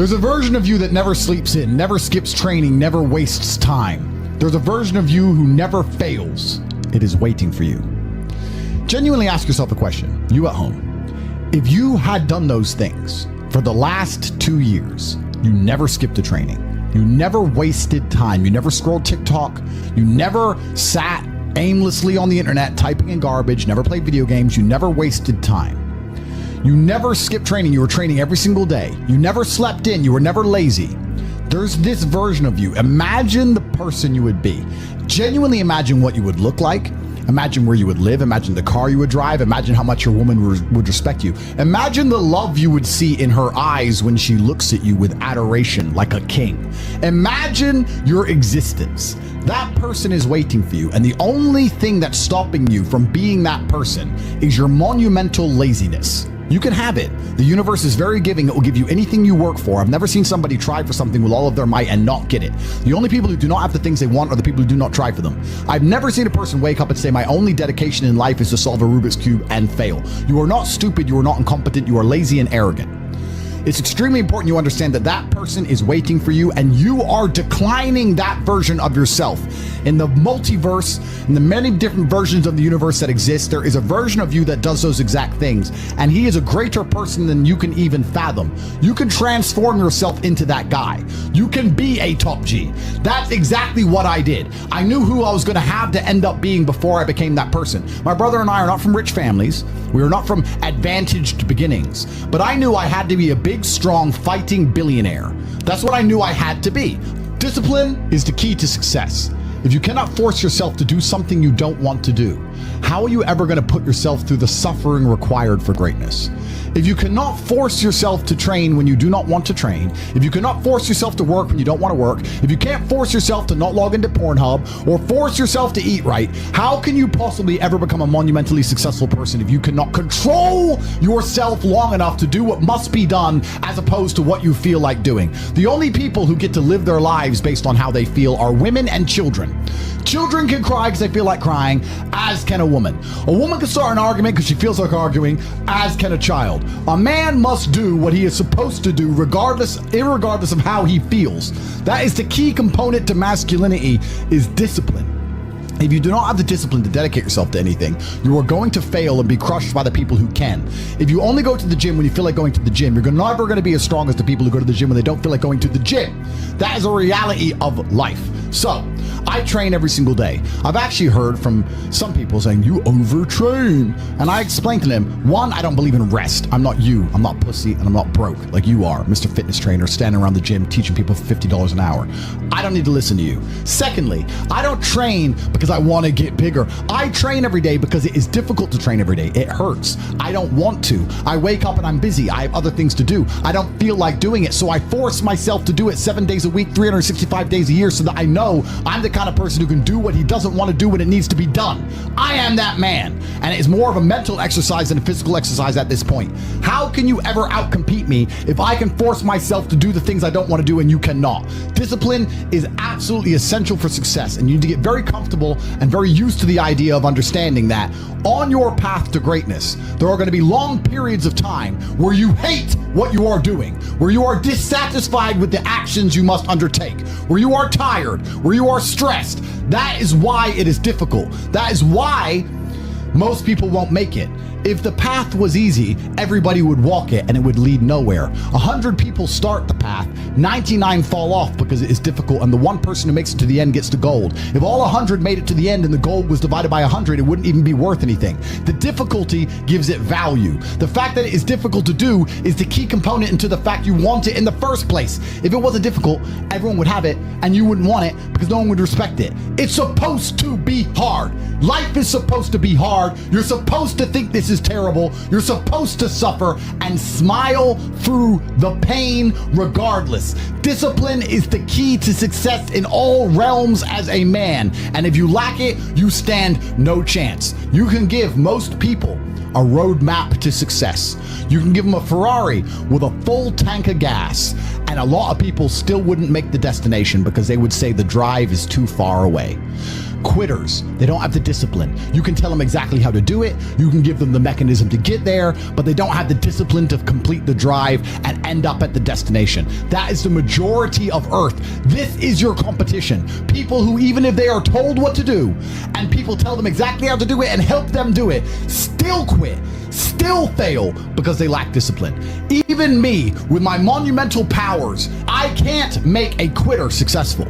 There's a version of you that never sleeps in, never skips training, never wastes time. There's a version of you who never fails. It is waiting for you. Genuinely ask yourself a question, you at home. If you had done those things for the last 2 years, you never skipped a training, you never wasted time, you never scrolled TikTok, you never sat aimlessly on the internet typing in garbage, never played video games, you never wasted time. You never skipped training, you were training every single day. You never slept in, you were never lazy. There's this version of you. Imagine the person you would be. Genuinely imagine what you would look like. Imagine where you would live. Imagine the car you would drive. Imagine how much your woman would respect you. Imagine the love you would see in her eyes when she looks at you with adoration like a king. Imagine your existence. That person is waiting for you, and the only thing that's stopping you from being that person is your monumental laziness. You can have it. The universe is very giving. It will give you anything you work for. I've never seen somebody try for something with all of their might and not get it. The only people who do not have the things they want are the people who do not try for them. I've never seen a person wake up and say, my only dedication in life is to solve a Rubik's Cube and fail. You are not stupid. You are not incompetent. You are lazy and arrogant. It's extremely important you understand that that person is waiting for you, and you are declining that version of yourself. In the multiverse, in the many different versions of the universe that exist, there is a version of you that does those exact things, and he is a greater person than you can even fathom. You can transform yourself into that guy. You can be a top G. That's exactly what I did. I knew who I was going to have to end up being before I became that person. My brother and I are not from rich families. We are not from advantaged beginnings, but I knew I had to be a big, strong, fighting billionaire. That's what I knew I had to be. Discipline is the key to success. If you cannot force yourself to do something you don't want to do, how are you ever going to put yourself through the suffering required for greatness? If you cannot force yourself to train when you do not want to train, if you cannot force yourself to work when you don't want to work, if you can't force yourself to not log into Pornhub or force yourself to eat right, how can you possibly ever become a monumentally successful person if you cannot control yourself long enough to do what must be done as opposed to what you feel like doing? The only people who get to live their lives based on how they feel are women and children. Children can cry because they feel like crying, as can a woman. A woman can start an argument because she feels like arguing, as can a child. A man must do what he is supposed to do irregardless of how he feels. That is the key component to masculinity, is discipline. If you do not have the discipline to dedicate yourself to anything, you are going to fail and be crushed by the people who can. If you only go to the gym when you feel like going to the gym, you're never going to be as strong as the people who go to the gym when they don't feel like going to the gym. That is a reality of life. So, I train every single day. I've actually heard from some people saying, you overtrain. And I explained to them, one, I don't believe in rest. I'm not you. I'm not pussy, and I'm not broke like you are, Mr. Fitness Trainer, standing around the gym teaching people for $50 an hour. I don't need to listen to you. Secondly, I don't train because I want to get bigger. I train every day because it is difficult to train every day. It hurts. I don't want to. I wake up and I'm busy. I have other things to do. I don't feel like doing it. So I force myself to do it 7 days a week, 365 days a year, so that I know I'm the kind of person who can do what he doesn't want to do when it needs to be done. I am that man. And it is more of a mental exercise than a physical exercise at this point. How can you ever outcompete me if I can force myself to do the things I don't want to do and you cannot? Discipline is absolutely essential for success, and you need to get very comfortable and very used to the idea of understanding that on your path to greatness, there are going to be long periods of time where you hate what you are doing, where you are dissatisfied with the actions you must undertake, where you are tired, where you are stressed. That is why it is difficult. That is why most people won't make it. If the path was easy, everybody would walk it and it would lead nowhere. 100 people start the path, 99 fall off because it is difficult, and the one person who makes it to the end gets the gold. If all 100 made it to the end and the gold was divided by 100, it wouldn't even be worth anything. The difficulty gives it value. The fact that it is difficult to do is the key component into the fact you want it in the first place. If it wasn't difficult, everyone would have it and you wouldn't want it because no one would respect it. It's supposed to be hard. Life is supposed to be hard. You're supposed to think this is terrible. You're supposed to suffer and smile through the pain regardless. Discipline is the key to success in all realms as a man. And if you lack it, you stand no chance. You can give most people a roadmap to success. You can give them a Ferrari with a full tank of gas, and a lot of people still wouldn't make the destination because they would say the drive is too far away. quitters. They don't have the discipline. You can tell them exactly how to do it. You can give them the mechanism to get there, but they don't have the discipline to complete the drive and end up at the destination. That is the majority of Earth. This is your competition. People who, even if they are told what to do and people tell them exactly how to do it and help them do it, still quit, still fail because they lack discipline. Even me, with my monumental powers, I can't make a quitter successful.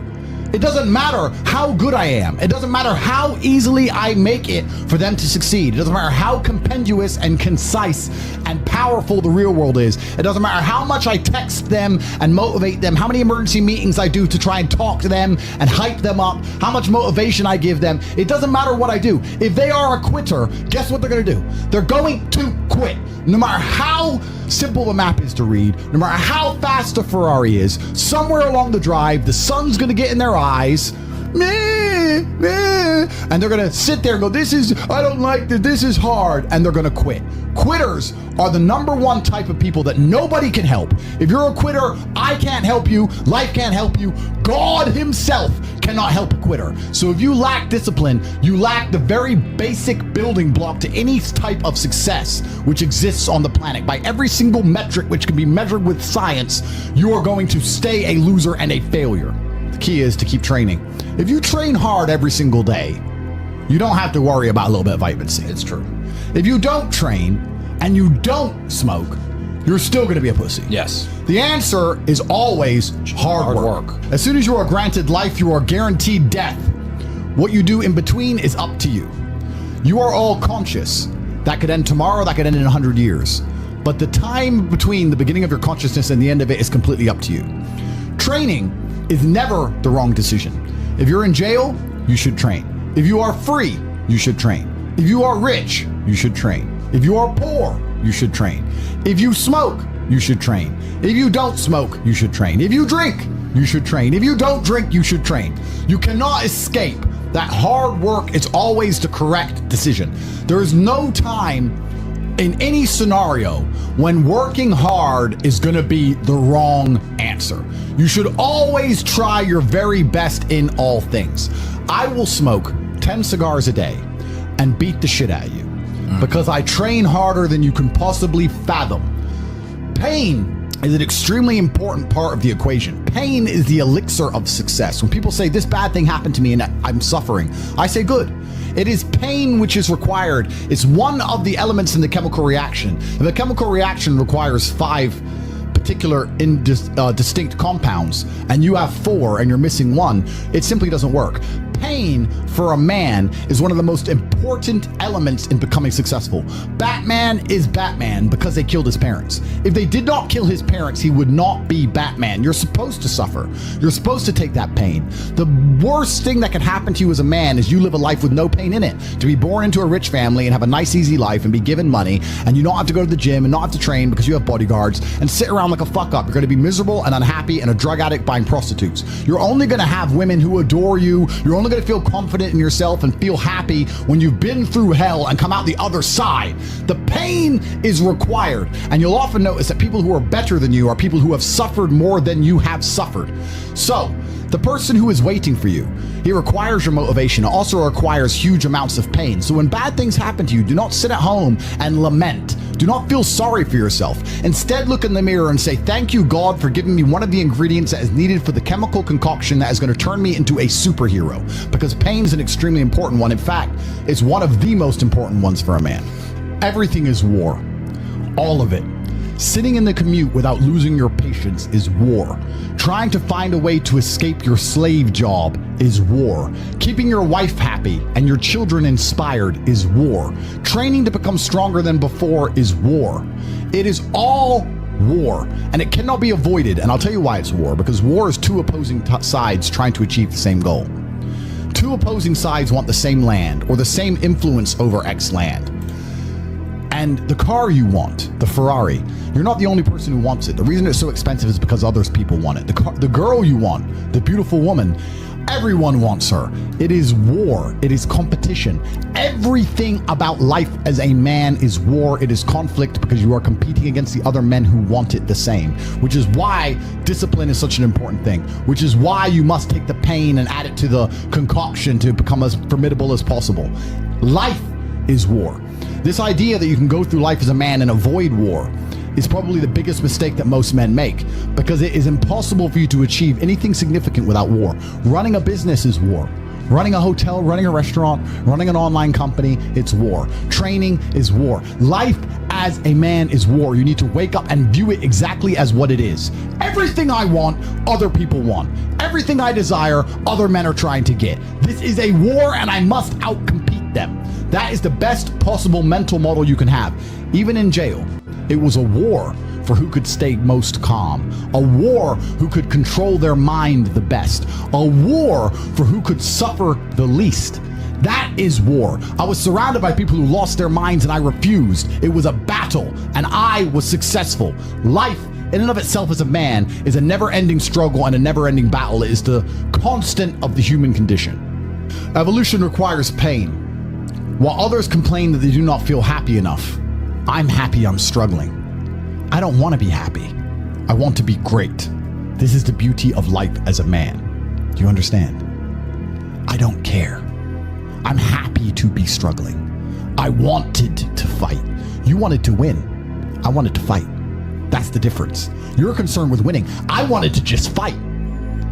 It doesn't matter how good I am. It doesn't matter how easily I make it for them to succeed. It doesn't matter how compendious and concise and powerful the real world is. It doesn't matter how much I text them and motivate them, how many emergency meetings I do to try and talk to them and hype them up, how much motivation I give them. It doesn't matter what I do. If they are a quitter, guess what they're going to do? They're going to quit. No matter how simple the map is to read, no matter how fast a Ferrari is, somewhere along the drive, the sun's going to get in their eyes, meh, meh, and they're going to sit there and go, I don't like this is hard, and they're going to quit. Quitters are the number one type of people that nobody can help. If you're a quitter, I can't help you, life can't help you, God himself cannot help a quitter. So if you lack discipline, you lack the very basic building block to any type of success which exists on the planet. By every single metric which can be measured with science, you are going to stay a loser and a failure. The key is to keep training. If you train hard every single day, you don't have to worry about a little bit of vitamin C. It's true. If you don't train and you don't smoke, you're still going to be a pussy. Yes. The answer is always hard work. As soon as you are granted life, you are guaranteed death. What you do in between is up to you. You are all conscious. That could end tomorrow, that could end in 100 years. But the time between the beginning of your consciousness and the end of it is completely up to you. Training is never the wrong decision. If you're in jail, you should train. If you are free, you should train. If you are rich, you should train. If you are poor, you should train. If you smoke, you should train. If you don't smoke, you should train. If you drink, you should train. If you don't drink, you should train. You cannot escape that hard work is always the correct decision. There is no time in any scenario when working hard is going to be the wrong answer. You should always try your very best in all things. I will smoke 10 cigars a day and beat the shit out of you because I train harder than you can possibly fathom. Pain is an extremely important part of the equation. Pain is the elixir of success. When people say this bad thing happened to me and I'm suffering, I say good. It is pain which is required. It's one of the elements in the chemical reaction. If a chemical reaction requires 5 particular distinct compounds and you have 4 and you're missing 1, it simply doesn't work. Pain for a man is one of the most important elements in becoming successful. Batman is Batman because they killed his parents. If they did not kill his parents, he would not be Batman. You're supposed to suffer. You're supposed to take that pain. The worst thing that can happen to you as a man is you live a life with no pain in it. To be born into a rich family and have a nice, easy life and be given money, and you don't have to go to the gym and not have to train because you have bodyguards and sit around like a fuck up. You're going to be miserable and unhappy and a drug addict buying prostitutes. You're only going to have women who adore you. You're only going to feel confident in yourself and feel happy when you've been through hell and come out the other side. The pain is required, and you'll often notice that people who are better than you are people who have suffered more than you have suffered. So the person who is waiting for you, he requires your motivation. It also requires huge amounts of pain. So when bad things happen to you, do not sit at home and lament. Do not feel sorry for yourself. Instead, look in the mirror and say, thank you, God, for giving me one of the ingredients that is needed for the chemical concoction that is going to turn me into a superhero. Because pain is an extremely important one. In fact, it's one of the most important ones for a man. Everything is war. All of it. Sitting in the commute without losing your patience is war. Trying to find a way to escape your slave job is war. Keeping your wife happy and your children inspired is war. Training to become stronger than before is war. It is all war, and it cannot be avoided. And I'll tell you why it's war, because war is 2 opposing sides trying to achieve the same goal. 2 opposing sides want the same land or the same influence over X land. And the car you want, the Ferrari, you're not the only person who wants it. The reason it's so expensive is because others people want it. The girl you want, the beautiful woman, Everyone wants her. It is war. It is competition. Everything about life as a man is war. It is conflict because you are competing against the other men who want it the same, which is why discipline is such an important thing, which is why you must take the pain and add it to the concoction to become as formidable as possible. Life is war. This idea that you can go through life as a man and avoid war is probably the biggest mistake that most men make, because it is impossible for you to achieve anything significant without war. Running a business is war. Running a hotel, running a restaurant, running an online company, it's war. Training is war. Life as a man is war. You need to wake up and view it exactly as what it is. Everything I want, other people want. Everything I desire, other men are trying to get. This is a war and I must outcompete them. That is the best possible mental model you can have. Even in jail, it was a war for who could stay most calm, a war who could control their mind the best, a war for who could suffer the least. That is war. I was surrounded by people who lost their minds and I refused. It was a battle and I was successful. Life in and of itself as a man is a never-ending struggle and a never-ending battle. It is the constant of the human condition. Evolution requires pain. While others complain that they do not feel happy enough, I'm happy I'm struggling. I don't want to be happy. I want to be great. This is the beauty of life as a man. Do you understand? I don't care. I'm happy to be struggling. I wanted to fight. You wanted to win. I wanted to fight. That's the difference. You're concerned with winning. I wanted to just fight.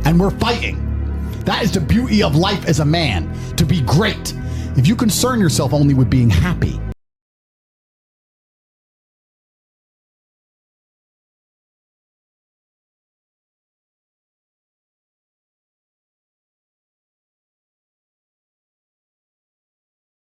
And we're fighting. That is the beauty of life as a man, to be great. If you concern yourself only with being happy,